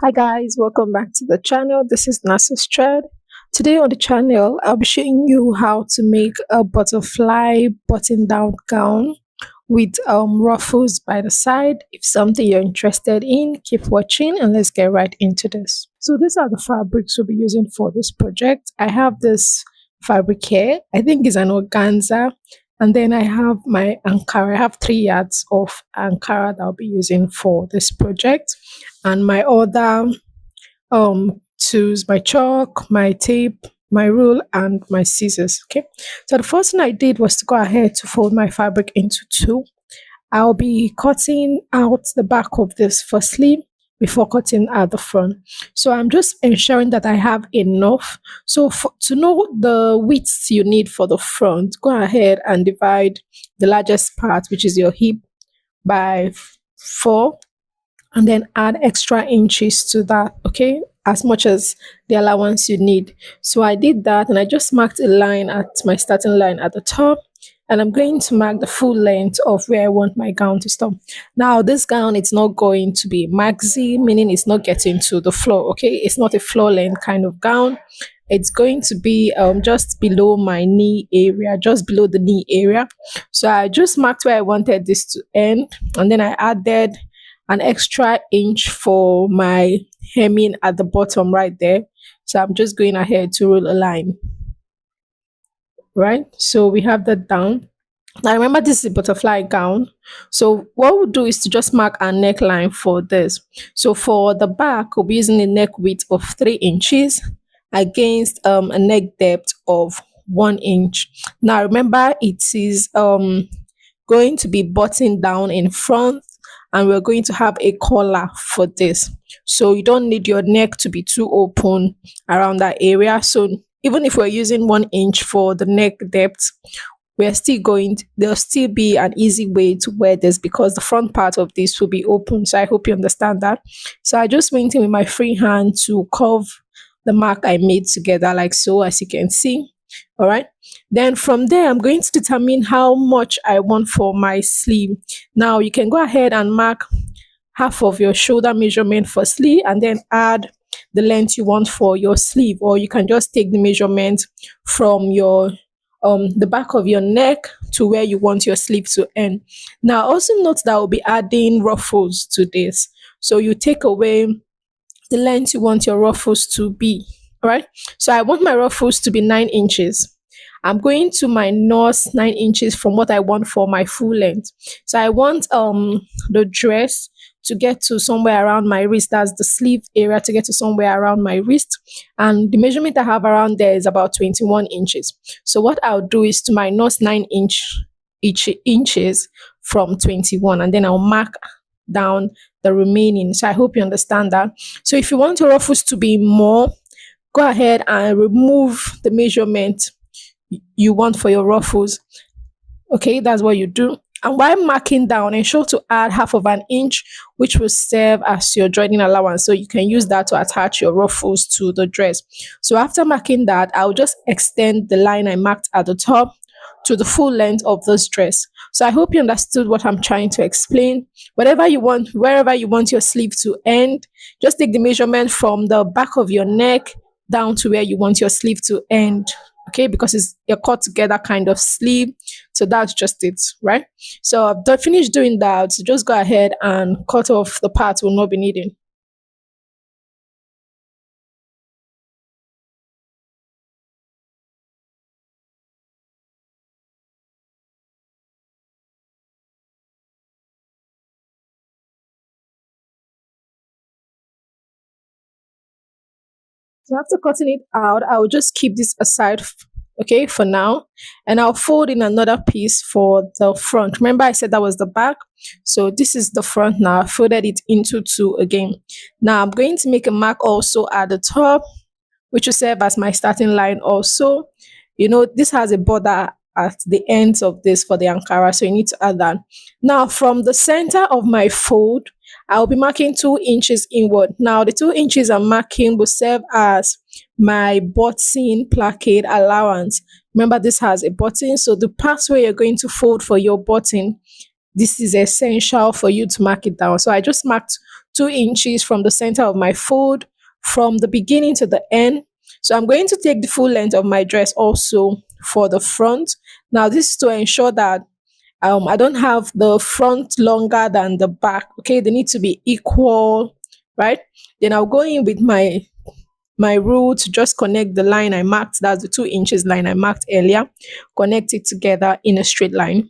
Hi guys, welcome back to the channel. This is Nasa's Thread. Today on the channel, I'll be showing you how to make a butterfly button-down gown with ruffles by the side. If something you're interested in, keep watching and let's get right into this. So these are the fabrics we'll be using for this project. I have this fabric here. I think it's an organza. And then I have my Ankara. I have 3 yards of Ankara that I'll be using for this project. And my other tools, my chalk, my tape, my rule, and my scissors. Okay. So the first thing I did was to go ahead to fold my fabric into two. I'll be cutting out the back of this firstly before cutting at the front. So I'm just ensuring that I have enough. So to know the width you need for the front, go ahead and divide the largest part, which is your hip, by 4 and then add extra inches to that, okay, as much as the allowance you need. So I did that and I just marked a line at my starting line at the top, and I'm going to mark the full length of where I want my gown to stop. Now this gown, it's not going to be maxi, meaning it's not getting to the floor, okay, it's not a floor length kind of gown. It's going to be just below my knee area, just below the knee area. So I just marked where I wanted this to end, and then I added an extra inch for my hemming at the bottom right there. So I'm just going ahead to roll a line, right? So we have that down. Now remember, this is a butterfly gown. So what we'll do is to just mark our neckline for this. So for the back, we'll be using a neck width of 3 inches against a neck depth of 1 inch. Now remember, it is going to be buttoned down in front, and we're going to have a collar for this. So you don't need your neck to be too open around that area. So even if we're using 1 inch for the neck depth, we're still going to, there'll still be an easy way to wear this because the front part of this will be open. So I hope you understand that. So I just went in with my free hand to curve the mark I made together like so, as you can see. All right, then from there I'm going to determine how much I want for my sleeve. Now you can go ahead and mark half of your shoulder measurement for sleeve and then add the length you want for your sleeve, or you can just take the measurement from your the back of your neck to where you want your sleeve to end. Now also note that we'll be adding ruffles to this, so you take away the length you want your ruffles to be. All right, so I want my ruffles to be 9 inches. I'm going to minus 9 inches from what I want for my full length. So I want the dress to get to somewhere around my wrist. That's the sleeve area to get to somewhere around my wrist. And the measurement I have around there is about 21 inches. So what I'll do is to minus 9 inches from 21, and then I'll mark down the remaining. So I hope you understand that. So if you want your ruffles to be more, go ahead and remove the measurement you want for your ruffles. Okay, that's what you do. And while marking down, ensure to add half of an inch, which will serve as your joining allowance. So you can use that to attach your ruffles to the dress. So after marking that, I'll just extend the line I marked at the top to the full length of this dress. So I hope you understood what I'm trying to explain. Whatever you want, wherever you want your sleeve to end, just take the measurement from the back of your neck down to where you want your sleeve to end. Okay, because it's a cut together kind of sleeve. So that's just it, right? So I've finished doing that. So just go ahead and cut off the parts we'll not be needing. So after cutting it out, I'll just keep this aside, okay, for now. And I'll fold in another piece for the front. Remember I said that was the back. So this is the front now. I folded it into two again. Now I'm going to make a mark also at the top, which will serve as my starting line also. You know, this has a border at the ends of this for the Ankara, so you need to add that. Now from the center of my fold, I'll be marking 2 inches inward. Now the 2 inches I'm marking will serve as my button placket allowance. Remember, this has a button, so the part where you're going to fold for your button, this is essential for you to mark it down. So I just marked 2 inches from the center of my fold from the beginning to the end. So I'm going to take the full length of my dress also for the front. Now this is to ensure that I don't have the front longer than the back. Okay, they need to be equal, right? Then I'll go in with my rule to just connect the line I marked. That's the 2 inches line I marked earlier. Connect it together in a straight line.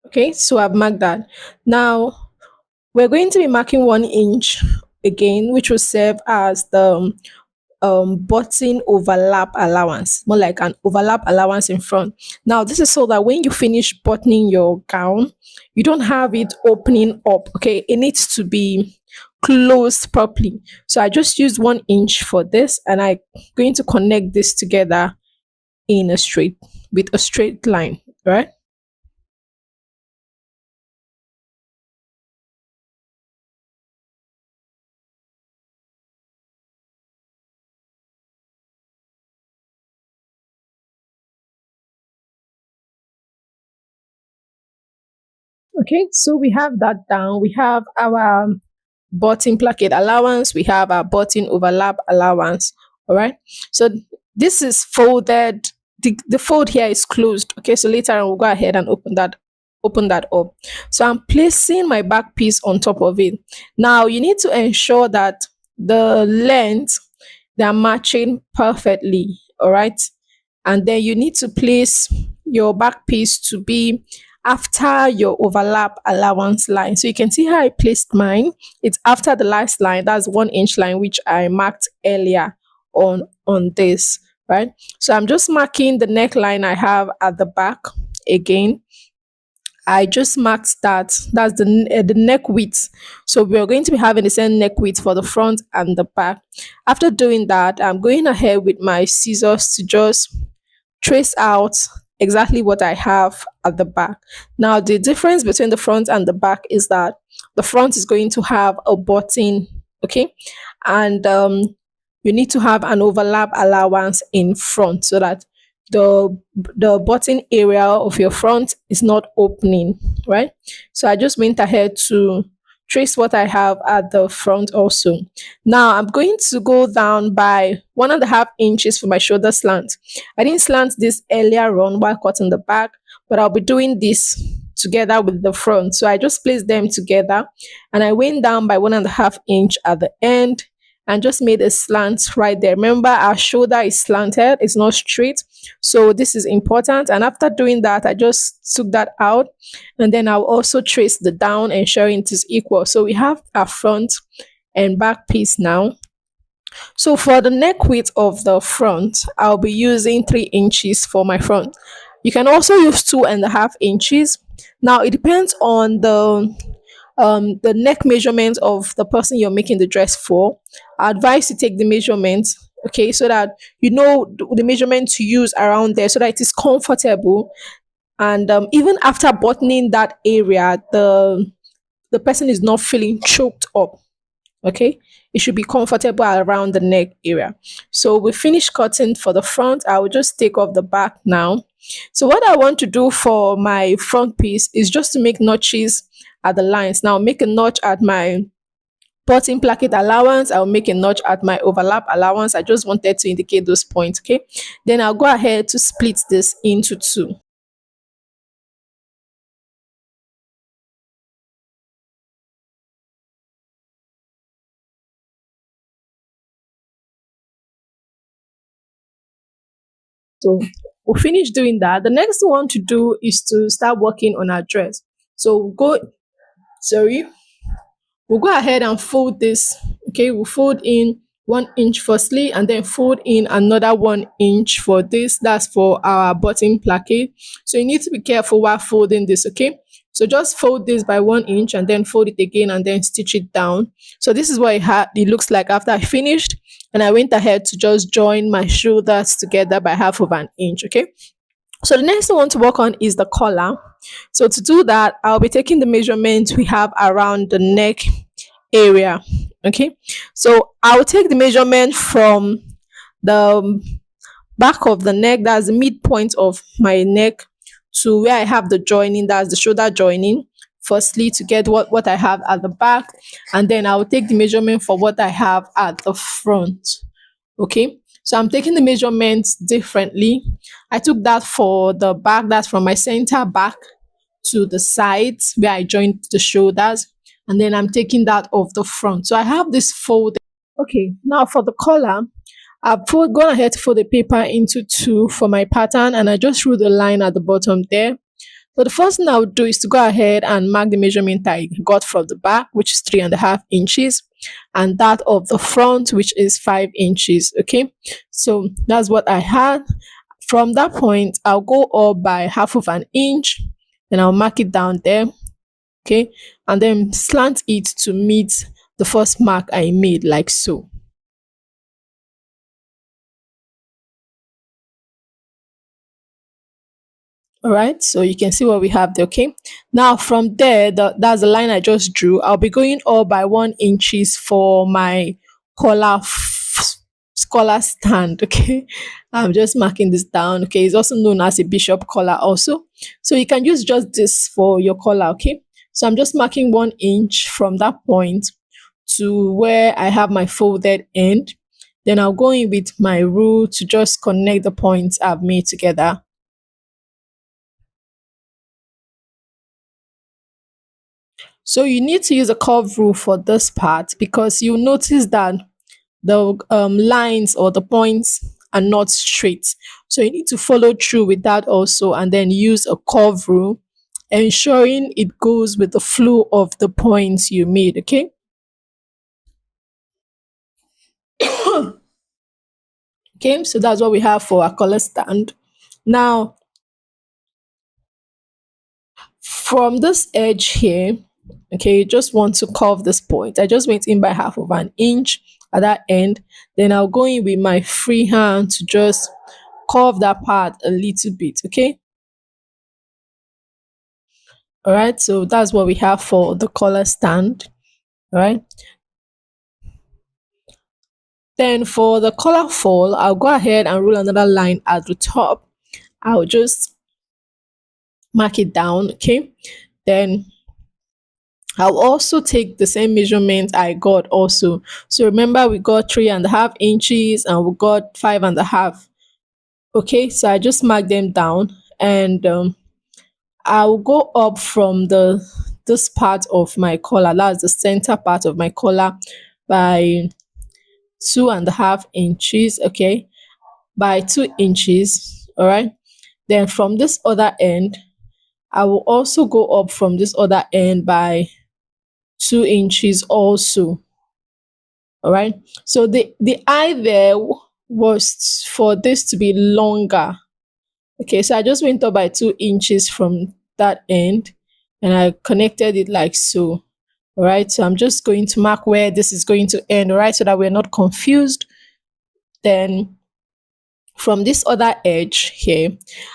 Okay, so I've marked that. Now we're going to be marking 1 inch again, which will serve as the button overlap allowance, more like an overlap allowance in front. Now this is so that when you finish buttoning your gown, you don't have it opening up. Okay, it needs to be closed properly. So I just used 1 inch for this, and I'm going to connect this together in a straight with a straight line, right? Okay, so we have that down. We have our button placket allowance, we have our button overlap allowance. All right, so this is folded. The fold here is closed. Okay, so later on we'll go ahead and open that up. So I'm placing my back piece on top of it. Now you need to ensure that the length, they're matching perfectly. All right, and then you need to place your back piece to be after your overlap allowance line. So you can see how I placed mine. It's after the last line. That's 1 inch line, which I marked earlier on this, right? So I'm just marking the neckline I have at the back again. I just marked that. That's the neck width. So we're going to be having the same neck width for the front and the back. After doing that, I'm going ahead with my scissors to just trace out exactly what I have at the back. Now, the difference between the front and the back is that the front is going to have a button, okay? And you need to have an overlap allowance in front so that the button area of your front is not opening, right? So I just went ahead to trace what I have at the front also. Now I'm going to go down by 1.5 inches for my shoulder slant. I didn't slant this earlier on while cutting the back, but I'll be doing this together with the front. So I just placed them together and I went down by 1.5 inch at the end and just made a slant right there. Remember, our shoulder is slanted, it's not straight. So this is important. And after doing that, I just took that out and then I'll also trace the down, ensuring it is equal. So we have our front and back piece now. So for the neck width of the front, I'll be using 3 inches for my front. You can also use 2.5 inches. Now it depends on the neck measurement of the person you're making the dress for. I advise you take the measurements, okay, so that you know the measurement to use around there so that it is comfortable. And even after buttoning that area, the person is not feeling choked up. Okay, it should be comfortable around the neck area. So we finished cutting for the front. I will just take off the back now. So what I want to do for my front piece is just to make notches at the lines. Now make a notch at my button placket allowance. I'll make a notch at my overlap allowance. I just wanted to indicate those points. Okay, then I'll go ahead to split this into two. So we'll finish doing that. The next one to do is to start working on our dress. So sorry, we'll go ahead and fold this. Okay, we'll fold in 1 inch firstly and then fold in another 1 inch for this. That's for our button placket. So you need to be careful while folding this, okay? So just fold this by 1 inch and then fold it again and then stitch it down. So this is what it looks like after I finished. And I went ahead to just join my shoulders together by 1/2 inch, okay? So the next thing I want to work on is the collar. So to do that, I'll be taking the measurement we have around the neck area. Okay. So I'll take the measurement from the back of the neck, that's the midpoint of my neck, to where I have the joining, that's the shoulder joining. Firstly, to get what I have at the back, and then I will take the measurement for what I have at the front. Okay, so I'm taking the measurements differently. I took that for the back, that's from my center back to the sides where I joined the shoulders, and then I'm taking that off the front. So I have this fold. Okay, now for the collar, gone ahead to fold the paper into two for my pattern, and I just drew the line at the bottom there. So the first thing I would do is to go ahead and mark the measurement I got from the back, which is 3.5 inches, and that of the front, which is 5 inches. Okay, so that's what I had. From that point, I'll go up by half of an inch, and I'll mark it down there. Okay, and then slant it to meet the first mark I made, like so. All right, so you can see what we have there. Okay, now from there, that's the line I just drew. I'll be going up by 1 inches for my collar collar stand. Okay, I'm just marking this down. Okay, it's also known as a bishop collar also, so you can use just this for your collar. Okay, so I'm just marking 1 inch from that point to where I have my folded end. Then I'll go in with my rule to just connect the points I've made together. So you need to use a curve rule for this part, because you notice that the lines or the points are not straight. So you need to follow through with that also, and then use a curve rule, ensuring it goes with the flow of the points you made. Okay. Okay. So that's what we have for our color stand. Now, from this edge here, okay, you just want to curve this point. I just went in by half of an inch at that end. Then I'll go in with my free hand to just curve that part a little bit. Okay. All right. So that's what we have for the collar stand. All right. Then for the collar fall, I'll go ahead and rule another line at the top. I'll just mark it down. Okay. Then I'll also take the same measurement I got also. So remember, we got 3.5 inches and we got 5.5. Okay, so I just mark them down, and I'll go up from the this part of my collar, that's the center part of my collar, by 2.5 inches. Okay, by 2 inches. All right. Then from this other end, I will also go up from this other end by 2 inches also. All right. So the eye there was for this to be longer. Okay, so I just went up by 2 inches from that end, and I connected it like so. All right, so I'm just going to mark where this is going to end, all right, so that we're not confused. Then from this other edge here,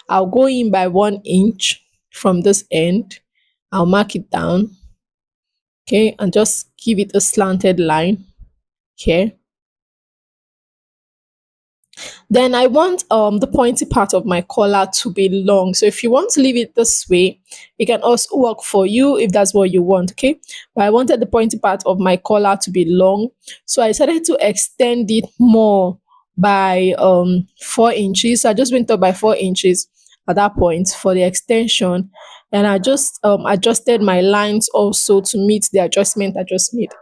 I'll go in by 1 inch from this end. I'll mark it down. Okay, and just give it a slanted line here. Then I want the pointy part of my collar to be long. So if you want to leave it this way, it can also work for you if that's what you want. Okay, but I wanted the pointy part of my collar to be long, so I decided to extend it more by 4 inches. So I just went up by 4 inches at that point for the extension, and I just adjusted my lines also to meet the adjustment I just made.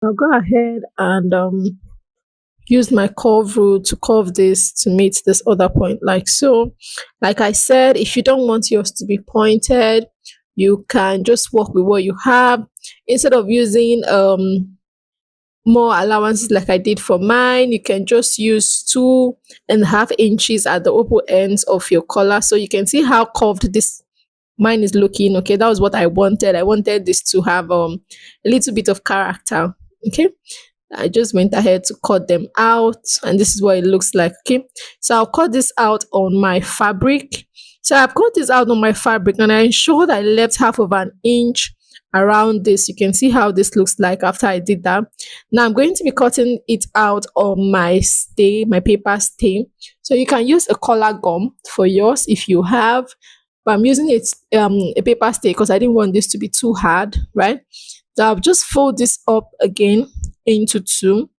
I'll go ahead and use my curve rule to curve this to meet this other point, like so. Like I said, if you don't want yours to be pointed, you can just work with what you have instead of using more allowances like I did for mine, you can just use 2.5 inches at the open ends of your collar. So you can see how curved this mine is looking. Okay, that was what I wanted. I wanted this to have a little bit of character. Okay, I just went ahead to cut them out, and this is what it looks like. Okay, so I'll cut this out on my fabric. So I've cut this out on my fabric, and I ensured I left half of an inch around this. You can see how this looks like after I did that. Now I'm going to be cutting it out on my stay, my paper stay. So you can use a collar gum for yours if you have, but I'm using it a paper stay because I didn't want this to be too hard, right? So I'll just fold this up again into two,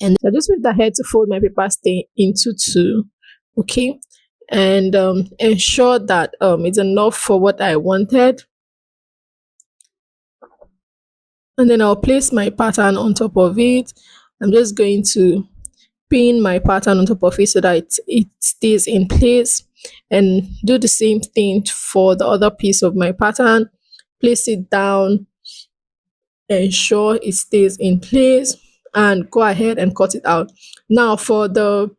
and I just went ahead to fold my paper stay into two. Okay, and ensure that it's enough for what I wanted, and then I'll place my pattern on top of it. I'm just going to pin my pattern on top of it so that it stays in place, and do the same thing for the other piece of my pattern. Place it down, ensure it stays in place, and go ahead and cut it out. Now for the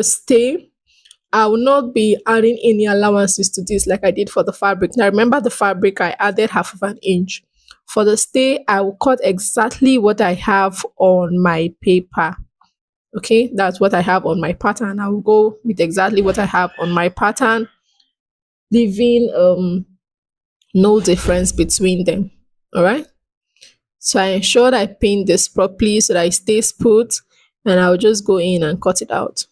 stay, I will not be adding any allowances to this like I did for the fabric. Now remember, the fabric I added half of an inch. For the stay, I will cut exactly what I have on my paper. Okay, that's what I have on my pattern. I will go with exactly what I have on my pattern, leaving no difference between them. All right, so I ensured I pin this properly so that it stays put, and I'll just go in and cut it out.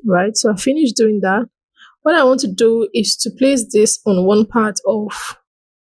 Right, so I finished doing that. What I want to do is to place this on one part of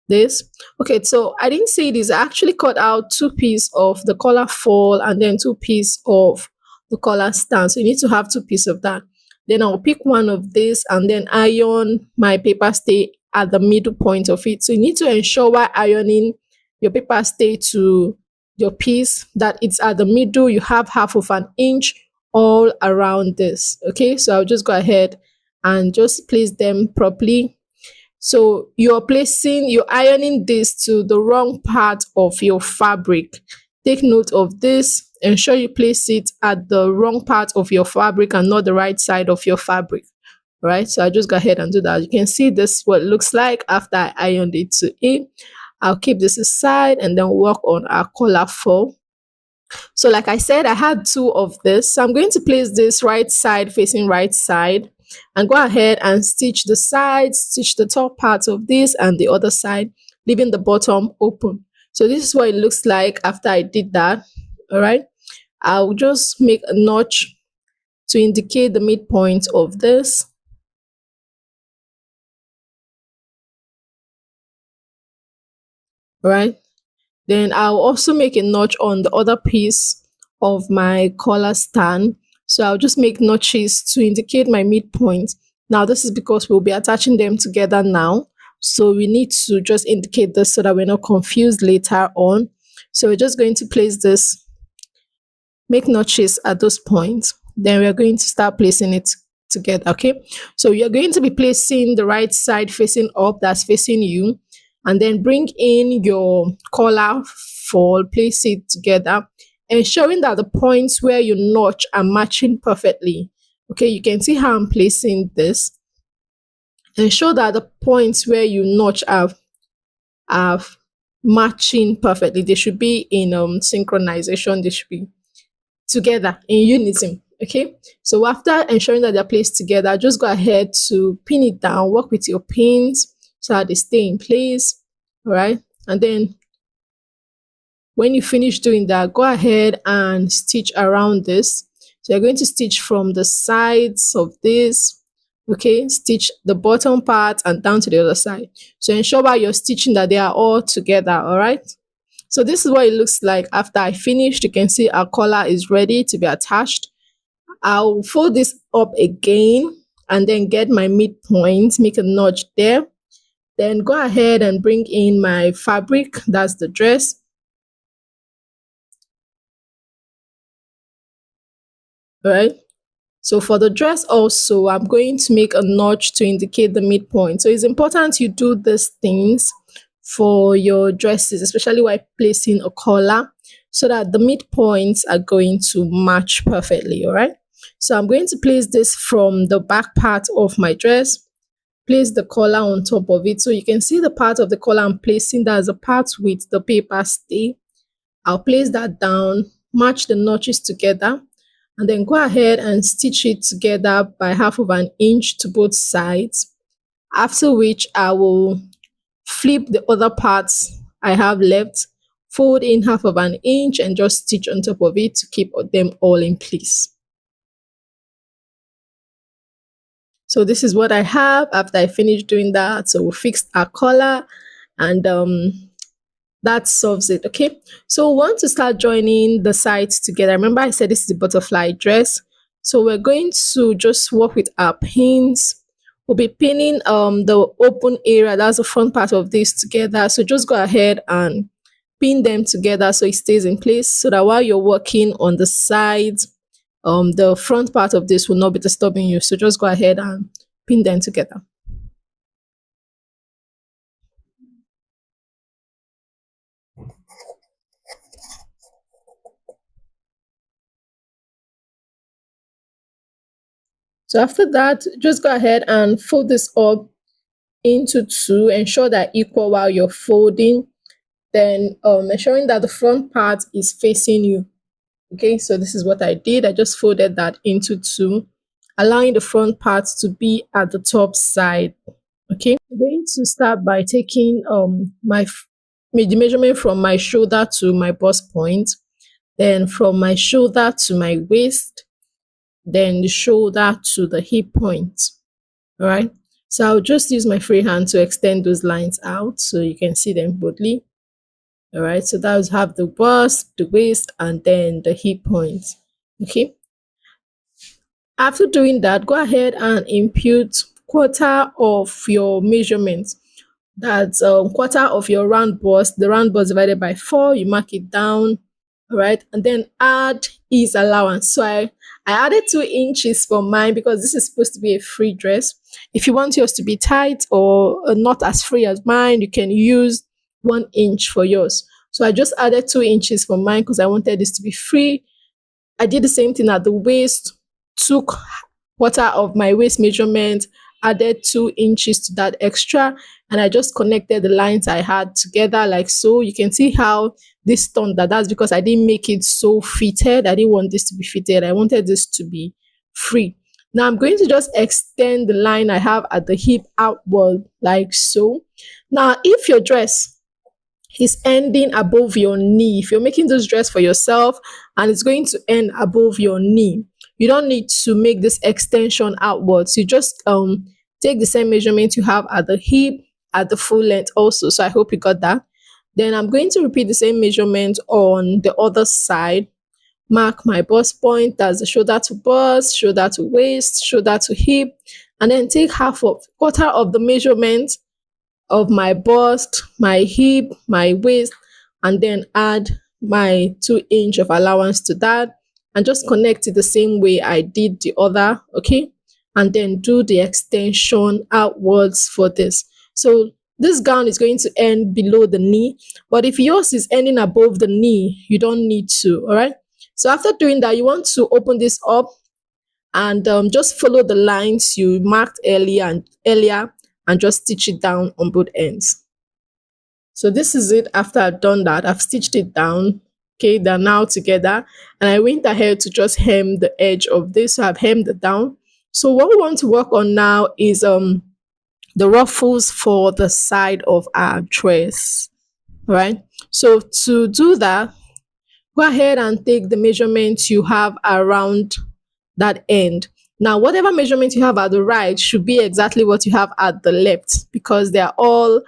this. Okay, so I didn't say this. I actually cut out two pieces of the collar fall and then two pieces of the collar stand. So you need to have two pieces of that. Then I'll pick one of this and then iron my paper stay at the middle point of it. So you need to ensure while ironing your paper stay to your piece that it's at the middle. You have half of an inch all around this. Okay, so I'll just go ahead and just place them properly. So you're ironing this to the wrong part of your fabric. Take note of this. Ensure you place it at the wrong part of your fabric and not the right side of your fabric. Right? So I just go ahead and do that. You can see this what it looks like after I ironed it to it. I'll keep this aside and then work on our collar four. So like I said, I had two of this. So I'm going to place this right side facing right side and go ahead and stitch the sides, stitch the top parts of this and the other side, leaving the bottom open. So this is what it looks like after I did that. All right. I'll just make a notch to indicate the midpoint of this. All right. Then I'll also make a notch on the other piece of my collar stand. So I'll just make notches to indicate my midpoint. Now this is because we'll be attaching them together now. So we need to just indicate this so that we're not confused later on. So we're just going to place this, make notches at those points. Then we're going to start placing it together. Okay. So you're going to be placing the right side facing up, that's facing you, and then bring in your collar fold, place it together, ensuring that the points where you notch are matching perfectly. Okay, you can see how I'm placing this. Ensure that the points where you notch are matching perfectly. They should be in synchronization. They should be together in unison. Okay, so after ensuring that they're placed together, just go ahead to pin it down, work with your pins so that they stay in place. All right, and then when you finish doing that, go ahead and stitch around this. So you're going to stitch from the sides of this. Okay, stitch the bottom part and down to the other side. So ensure while you're stitching that they are all together. All right, so this is what it looks like after I finished. You can see our collar is ready to be attached. I'll fold this up again and then get my midpoint, make a notch there, Then go ahead and bring in my fabric, that's the dress. All right. So for the dress also, I'm going to make a notch to indicate the midpoint. So it's important you do these things for your dresses, especially while placing a collar, so that the midpoints are going to match perfectly. All right. So I'm going to place this from the back part of my dress, place the collar on top of it. So you can see the part of the collar I'm placing, that's the part with the paper stay. I'll place that down, match the notches together, and then go ahead and stitch it together by half of an inch to both sides. After which I will flip the other parts I have left, fold in half of an inch and just stitch on top of it to keep them all in place. So this is what I have after I finished doing that. So we fixed our collar, and that solves it. Okay, so we want to start joining the sides together. Remember I said this is a butterfly dress, so we're going to just work with our pins. We'll be pinning the open area, that's the front part of this, together. So just go ahead and pin them together so it stays in place, so that while you're working on the sides, the front part of this will not be disturbing you. So just go ahead and pin them together. So after that, just go ahead and fold this up into two, ensure that equal while you're folding, then ensuring that the front part is facing you. Okay, so this is what I did. I just folded that into two, allowing the front part to be at the top side. Okay, I'm going to start by taking the measurement from my shoulder to my bust point, then from my shoulder to my waist, then the shoulder to the hip point. All right. So I'll just use my free hand to extend those lines out so you can see them boldly. All right. So that will have the bust, the waist, and then the hip points. Okay. After doing that, go ahead and impute quarter of your measurement. That's quarter of your round bust. The round bust divided by 4, you mark it down. All right. And then add ease allowance. So I added 2 inches for mine because this is supposed to be a free dress. If you want yours to be tight or not as free as mine, you can use 1 inch for yours. So I just added 2 inches for mine because I wanted this to be free. I did the same thing at the waist, took quarter of my waist measurement, added 2 inches to that extra, and I just connected the lines I had together like so. You can see how this turned that. That's because I didn't make it so fitted. I didn't want this to be fitted. I wanted this to be free. Now I'm going to just extend the line I have at the hip outward like so. Now, if your dress is ending above your knee, if you're making this dress for yourself and it's going to end above your knee, you don't need to make this extension outwards. You just take the same measurement you have at the hip at the full length also. So I hope you got that. Then I'm going to repeat the same measurement on the other side. Mark my bust point, that's the shoulder to bust, shoulder to waist, shoulder to hip, and then take quarter of the measurement of my bust, my hip, my waist, and then add my 2 inch of allowance to that, and just connect it the same way I did the other. Okay, and then do the extension outwards for this. So this gown is going to end below the knee, but if yours is ending above the knee, you don't need to. All right. So after doing that, you want to open this up and just follow the lines you marked earlier and just stitch it down on both ends. So this is it. After I've done that, I've stitched it down. Okay, they're now together, and I went ahead to just hem the edge of this. So I've hemmed it down. So what we want to work on now is the ruffles for the side of our dress. All right. So to do that, go ahead and take the measurement you have around that end. Now, whatever measurement you have at the right should be exactly what you have at the left, because they are all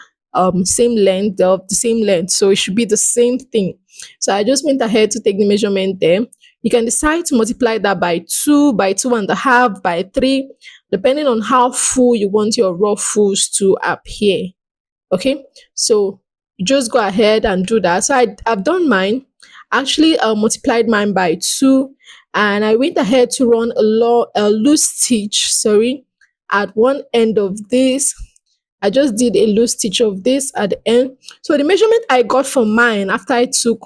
same length, they're of the same length. So it should be the same thing. So I just went ahead to take the measurement there. You can decide to multiply that by 2, by 2.5, by 3, depending on how full you want your ruffles to appear. Okay, so you just go ahead and do that. So I've done mine. Actually, multiplied mine by 2, and I went ahead to run a loose stitch, sorry, at one end of this. I just did a loose stitch of this at the end. So the measurement I got for mine after I took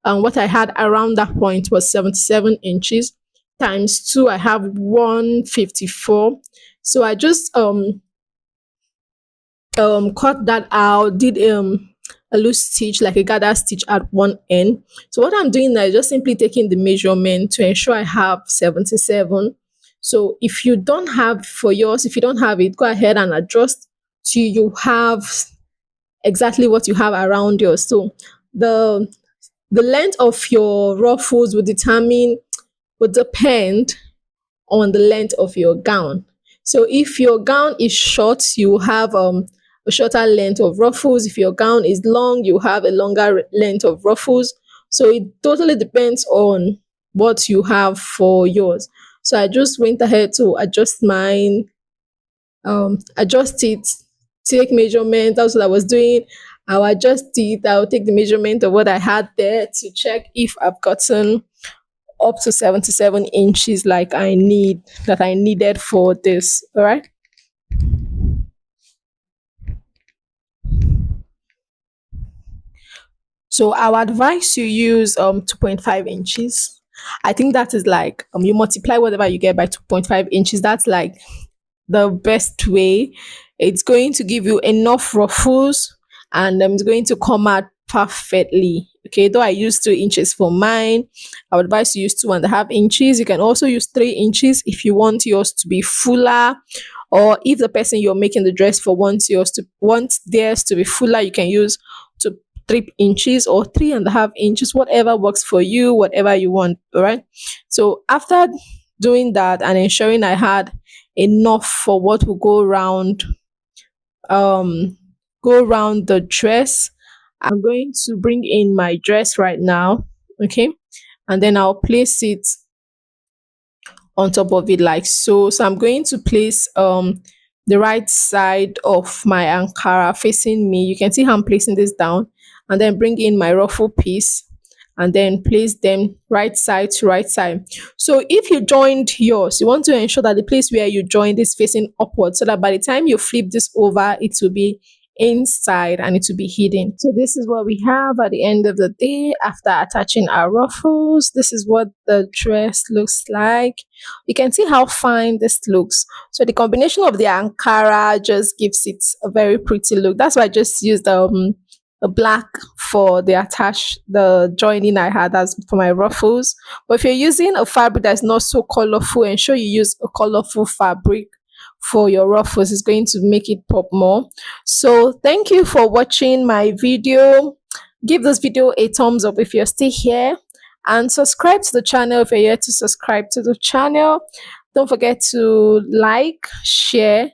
what I had around that point was 77 inches times 2. I have 154. So I just cut that out, did a loose stitch, like a gather stitch at one end. So what I'm doing now is just simply taking the measurement to ensure I have 77. So if you don't have for yours, if you don't have it, go ahead and adjust till you have exactly what you have around yours. So the the length of your ruffles will depend on the length of your gown. So if your gown is short, you have a shorter length of ruffles. If your gown is long, you have a longer length of ruffles. So it totally depends on what you have for yours. So I just went ahead to adjust mine, adjust it, take measurement. That's what I was doing. I'll adjust it. I'll take the measurement of what I had there to check if I've gotten up to 77 inches like I needed for this. All right. So I would advise you use 2.5 inches. I think that is like you multiply whatever you get by 2.5 inches. That's like the best way. It's going to give you enough ruffles, and it's going to come out perfectly. Okay, though I used 2 inches for mine, I would advise you use 2.5 inches. You can also use 3 inches if you want yours to be fuller, or if the person you're making the dress for wants theirs to be fuller, you can use to 3 inches or 3.5 inches, whatever works for you, whatever you want. All right. So after doing that and ensuring I had enough for what will um go around the dress, I'm going to bring in my dress right now. Okay, and then I'll place it on top of it like so. So I'm going to place the right side of my ankara facing me. You can see how I'm placing this down, and then bring in my ruffle piece and then place them right side to right side. So if you joined yours, you want to ensure that the place where you joined is facing upward, so that by the time you flip this over, it will be inside and it will be hidden. So this is what we have at the end of the day after attaching our ruffles. This is what the dress looks like. You can see how fine this looks. So the combination of the ankara just gives it a very pretty look. That's why I just used a black for the joining I had as for my ruffles. But if you're using a fabric that's not so colorful, ensure you use a colorful fabric for your ruffles. It's going to make it pop more. So thank you for watching my video. Give this video a thumbs up if you're still here, and subscribe to the channel if you're here to subscribe to the channel. Don't forget to like, share,